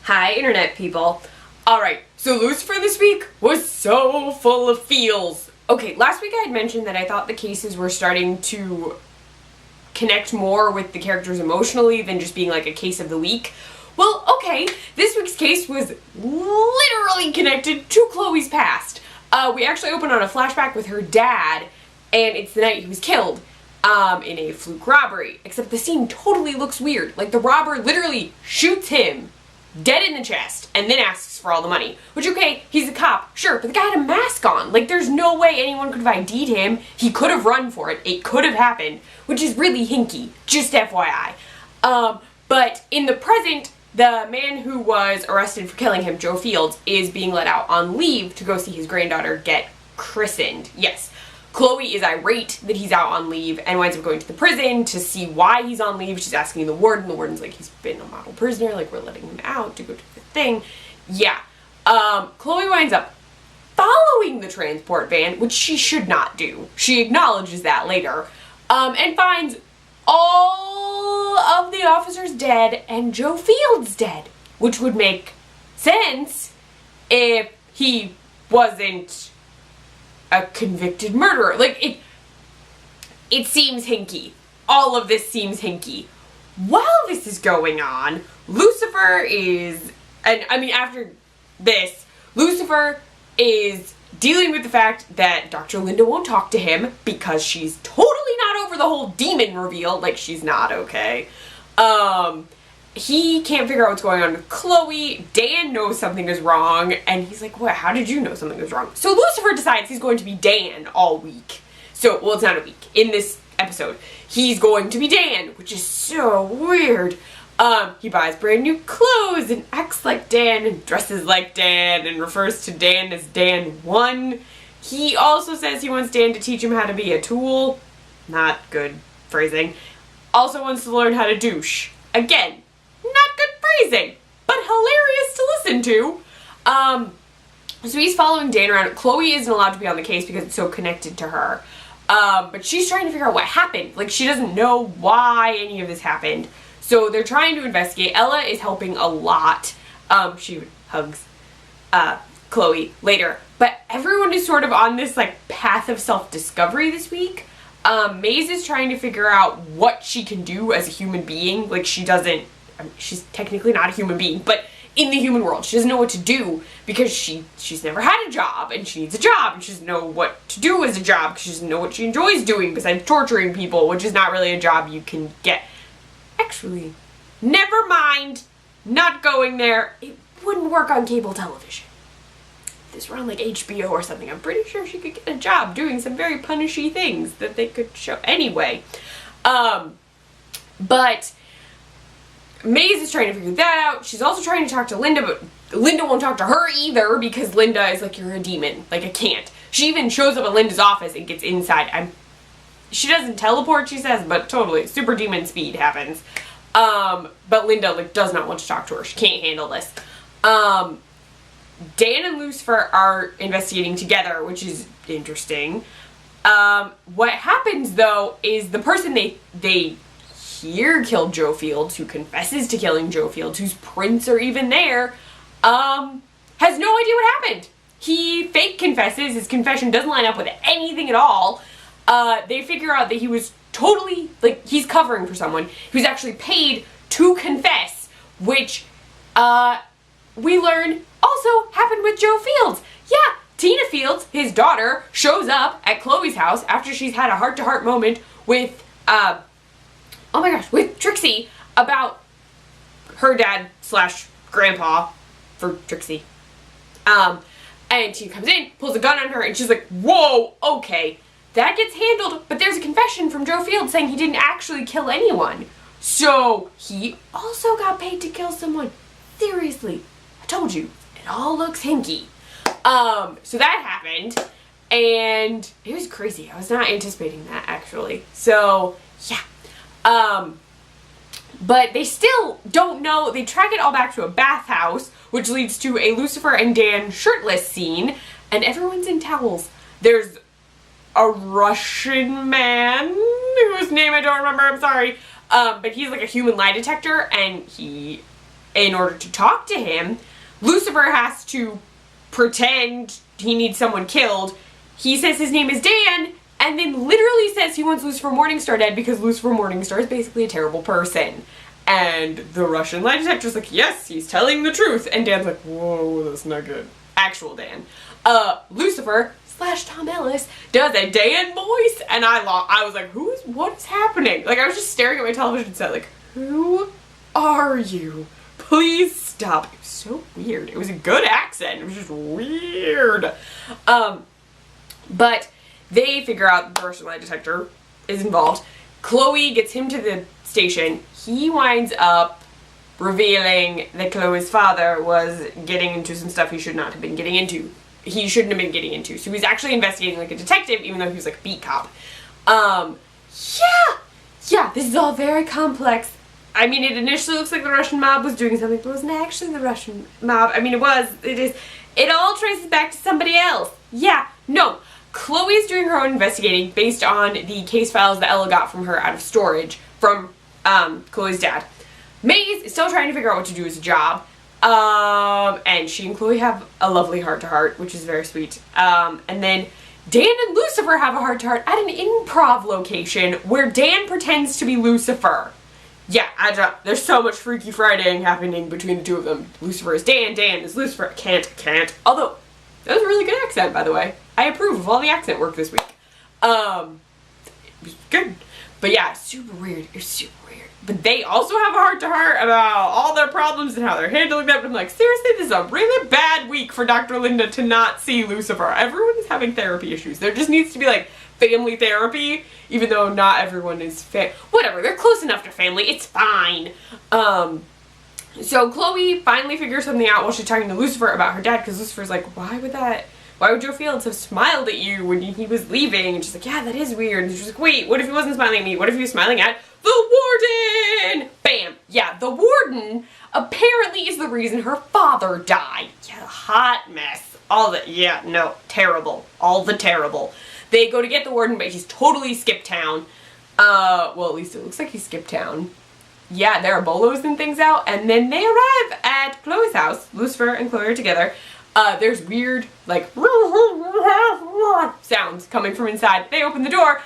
Hi, internet people. Alright, so Lucifer this week was so full of feels. Okay, last week I had mentioned that I thought the cases were starting to connect more with the characters emotionally than just being like a case of the week. Well, okay, this week's case was literally connected to Chloe's past. We actually open on a flashback with her dad, and it's the night he was killed. In a fluke robbery. Except the scene totally looks weird. Like, the robber literally shoots him dead in the chest and then asks for all the money. Which, okay, he's a cop, sure, but the guy had a mask on. Like, there's no way anyone could have ID'd him. He could have run for it. It could have happened, which is really hinky, just FYI. But in the present, the man who was arrested for killing him, Joe Fields, is being let out on leave to go see his granddaughter get christened. Yes. Chloe is irate that he's out on leave and winds up going to the prison to see why he's on leave. She's asking the warden. The warden's like, he's been a model prisoner, like, we're letting him out to go to the thing. Yeah. Chloe winds up following the transport van, which she should not do. She acknowledges that later. And finds all of the officers dead and Joe Fields dead. Which would make sense if he wasn't a convicted murderer. Like, it seems hinky. All of this seems hinky. While this is going on, Lucifer is, and I mean after this, Lucifer is dealing with the fact that Dr. Linda won't talk to him because she's totally not over the whole demon reveal. Like, she's not okay. He can't figure out what's going on with Chloe. Dan knows something is wrong, and he's like, what, how did you know something was wrong? So Lucifer decides he's going to be Dan all week. So, well, it's not a week. In this episode, he's going to be Dan, which is so weird. He buys brand new clothes and acts like Dan and dresses like Dan and refers to Dan as Dan 1. He also says he wants Dan to teach him how to be a tool. Not good phrasing. Also wants to learn how to douche. Again, not good phrasing, but hilarious to listen to. So he's following Dan around. Chloe isn't allowed to be on the case because it's so connected to her. But she's trying to figure out what happened. Like, she doesn't know why any of this happened. So they're trying to investigate. Ella is helping a lot. She hugs Chloe later. But everyone is sort of on this, like, path of self-discovery this week. Maze is trying to figure out what she can do as a human being. Like, she's technically not a human being, but in the human world, she doesn't know what to do because she's never had a job, and she needs a job, and she doesn't know what to do as a job because she doesn't know what she enjoys doing besides torturing people, which is not really a job you can get. Actually, never mind, not going there. It wouldn't work on cable television. If this were on like HBO or something, I'm pretty sure she could get a job doing some very punishy things that they could show. Anyway, but Maze is trying to figure that out. She's also trying to talk to Linda, but Linda won't talk to her either because Linda is like, you're a demon. Like, I can't. She even shows up at Linda's office and gets inside. She doesn't teleport, she says, but totally, super demon speed happens. But Linda, like, does not want to talk to her. She can't handle this. Dan and Lucifer are investigating together, which is interesting. What happens, though, is the person they hear killed Joe Fields, who confesses to killing Joe Fields, whose prints are even there, has no idea what happened. He fake confesses. His confession doesn't line up with anything at all. They figure out that he was totally, like, he's covering for someone. He was actually paid to confess, which, we learn also happened with Joe Fields. Yeah, Tina Fields, his daughter, shows up at Chloe's house after she's had a heart-to-heart moment with, oh my gosh, with Trixie about her dad / grandpa for Trixie. And she comes in, pulls a gun on her, and she's like, whoa, okay. That gets handled, but there's a confession from Joe Fields saying he didn't actually kill anyone. So, he also got paid to kill someone. Seriously, I told you, it all looks hinky. So that happened, and it was crazy. I was not anticipating that, actually. So, yeah. But they still don't know. They track it all back to a bathhouse, which leads to a Lucifer and Dan shirtless scene, and everyone's in towels. There's a Russian man whose name I don't remember, I'm sorry. But he's like a human lie detector, and he in order to talk to him. Lucifer has to pretend he needs someone killed. He says his name is Dan, and then literally says he wants Lucifer Morningstar dead because Lucifer Morningstar is basically a terrible person. And the Russian lie detector's like, yes, he's telling the truth. And Dan's like, whoa, that's not good. Actual Dan. Lucifer / Tom Ellis does a Dan voice, and I was like, what is happening? Like, I was just staring at my television set like, who are you? Please stop. It was so weird. It was a good accent. It was just weird. But they figure out the Russian lie detector is involved. Chloe gets him to the station. He winds up revealing that Chloe's father was getting into some stuff he should not have been getting into. He shouldn't have been getting into. So he's actually investigating like a detective, even though he was like a beat cop. Yeah, this is all very complex. I mean, it initially looks like the Russian mob was doing something, but it wasn't actually the Russian mob. I mean, it all traces back to somebody else. Yeah, no. Chloe's doing her own investigating based on the case files that Ella got from her out of storage from Chloe's dad. Maze is still trying to figure out what to do as a job. And she and Chloe have a lovely heart-to-heart, which is very sweet. And then Dan and Lucifer have a heart-to-heart at an improv location where Dan pretends to be Lucifer. Yeah, there's so much Freaky Friday happening between the two of them. Lucifer is Dan, Dan is Lucifer. Can't. Although, that was a really good accent, by the way. I approve of all the accent work this week. It was good. But yeah, super weird. It was super weird. But they also have a heart-to-heart about all their problems and how they're handling them. I'm like, seriously, this is a really bad week for Dr. Linda to not see Lucifer. Everyone is having therapy issues. There just needs to be, like, family therapy, even though not everyone is whatever, they're close enough to family. It's fine. So Chloe finally figures something out while she's talking to Lucifer about her dad, because Lucifer's like, why would Joe Fields have smiled at you when he was leaving? And she's like, yeah, that is weird. And she's like, wait, what if he wasn't smiling at me? What if he was smiling at the warden? Bam. Yeah, the warden apparently is the reason her father died. Yeah, hot mess. Terrible. All the terrible. They go to get the warden, but he's totally skipped town. Well, at least it looks like he skipped town. Yeah, there are bolos and things out, and then they arrive at Chloe's house. Lucifer and Chloe are together. There's weird, like, sounds coming from inside. They open the door.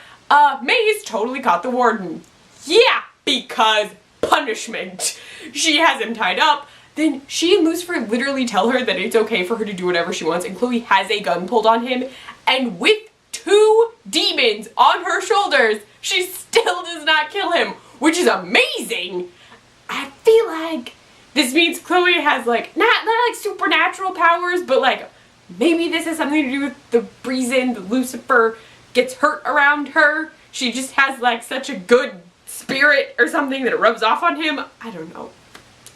May's totally caught the warden. Yeah, because punishment. She has him tied up. Then she and Lucifer literally tell her that it's okay for her to do whatever she wants, and Chloe has a gun pulled on him, and with 2 demons on her shoulders, she still does not kill him, which is amazing. I feel like this means Chloe has, like, not like supernatural powers, but, like, maybe this has something to do with the reason that Lucifer gets hurt around her. She just has, like, such a good spirit or something that it rubs off on him. I don't know.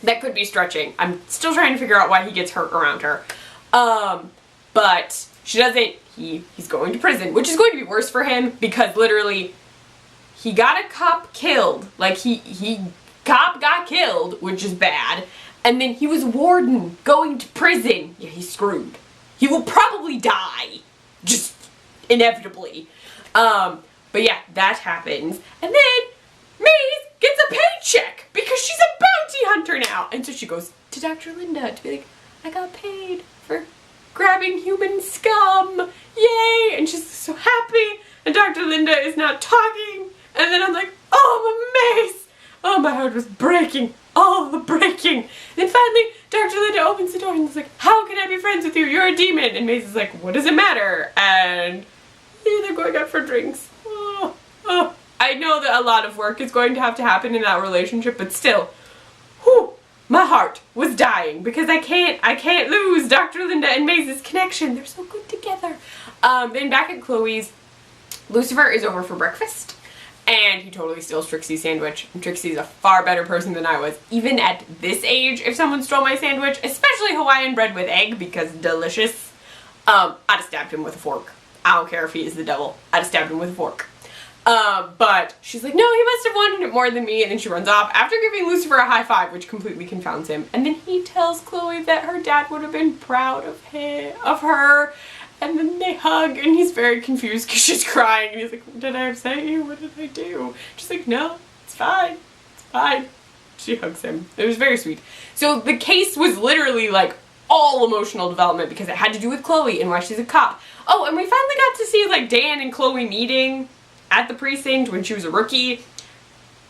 That could be stretching. I'm still trying to figure out why he gets hurt around her. But she doesn't. He's going to prison, which is going to be worse for him because literally he got a cop killed. Like, cop got killed, which is bad. And then he was warden going to prison. Yeah, he's screwed. He will probably die. Just inevitably. But yeah, that happens. And then Maze gets a paycheck because she's a bounty hunter now. And so she goes to Dr. Linda to be like, I got paid for grabbing human scum. Yay! And she's so happy. And Dr. Linda is not talking. And then I'm like, oh, Maze! Oh, my heart was breaking. All the breaking. And finally, Dr. Linda opens the door and is like, how can I be friends with you? You're a demon. And Maze is like, what does it matter? And yeah, they're going out for drinks. Oh. I know that a lot of work is going to have to happen in that relationship, but still, whew, my heart was dying because I can't lose Dr. Linda and Maze's connection. They're so good together. Then back at Chloe's, Lucifer is over for breakfast. And he totally steals Trixie's sandwich. And Trixie's a far better person than I was. Even at this age, if someone stole my sandwich, especially Hawaiian bread with egg, because delicious, I'd have stabbed him with a fork. I don't care if he is the devil. I'd have stabbed him with a fork. But she's like, no, he must have wanted it more than me. And then she runs off after giving Lucifer a high five, which completely confounds him. And then he tells Chloe that her dad would have been proud of her. And then they hug, and he's very confused because she's crying. And he's like, did I upset you? What did I do? She's like, no, it's fine. It's fine. She hugs him. It was very sweet. So the case was literally like all emotional development because it had to do with Chloe and why she's a cop. Oh, and we finally got to see like Dan and Chloe meeting at the precinct when she was a rookie.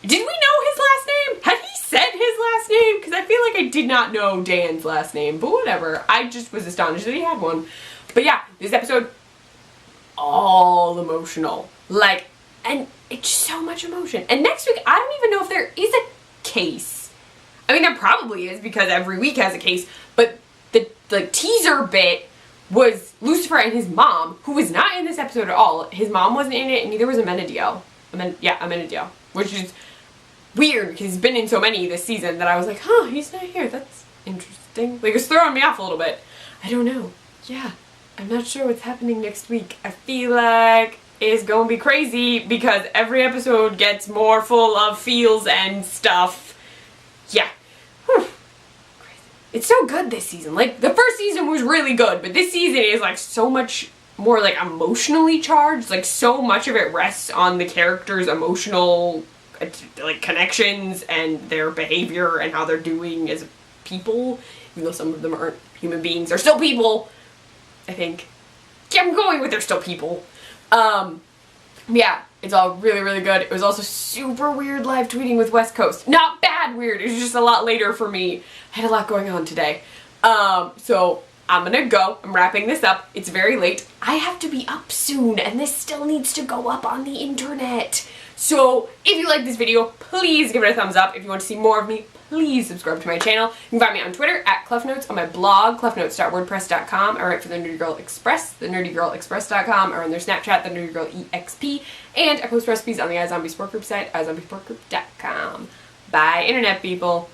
Did we know his last name? Had he said his last name? Because I feel like I did not know Dan's last name, but whatever. I just was astonished that he had one. But yeah, this episode, all emotional. Like, and it's so much emotion. And next week, I don't even know if there is a case. I mean, there probably is because every week has a case, but the teaser bit was Lucifer and his mom, who was not in this episode at all. His mom wasn't in it, and neither was Amenadiel. Amenadiel, which is weird because he's been in so many this season that I was like, huh, he's not here. That's interesting. Like, it's throwing me off a little bit. I don't know. Yeah, I'm not sure what's happening next week. I feel like it's gonna be crazy because every episode gets more full of feels and stuff. Yeah. Whew. It's so good this season. Like, the first season was really good, but this season is like so much more like emotionally charged. Like, so much of it rests on the characters' emotional like connections and their behavior and how they're doing as people, even though some of them aren't human beings. They're still people, I think. Yeah, I'm going with they're still people. Yeah, it's all really, really good. It was also super weird live tweeting with West Coast. Not bad weird, it was just a lot later for me. I had a lot going on today. So I'm gonna go. I'm wrapping this up. It's very late. I have to be up soon, and this still needs to go up on the internet. So if you like this video, please give it a thumbs up. If you want to see more of me, please subscribe to my channel. You can find me on Twitter at Kleffnotes, on my blog, kleffnotes.wordpress.com. I write for the Nerdy Girl Express, thenerdygirlexpress.com, or on their Snapchat, the Nerdy Girl EXP. And I post recipes on the iZombie Sport Group site, iZombiesportgroup.com. Bye, internet people.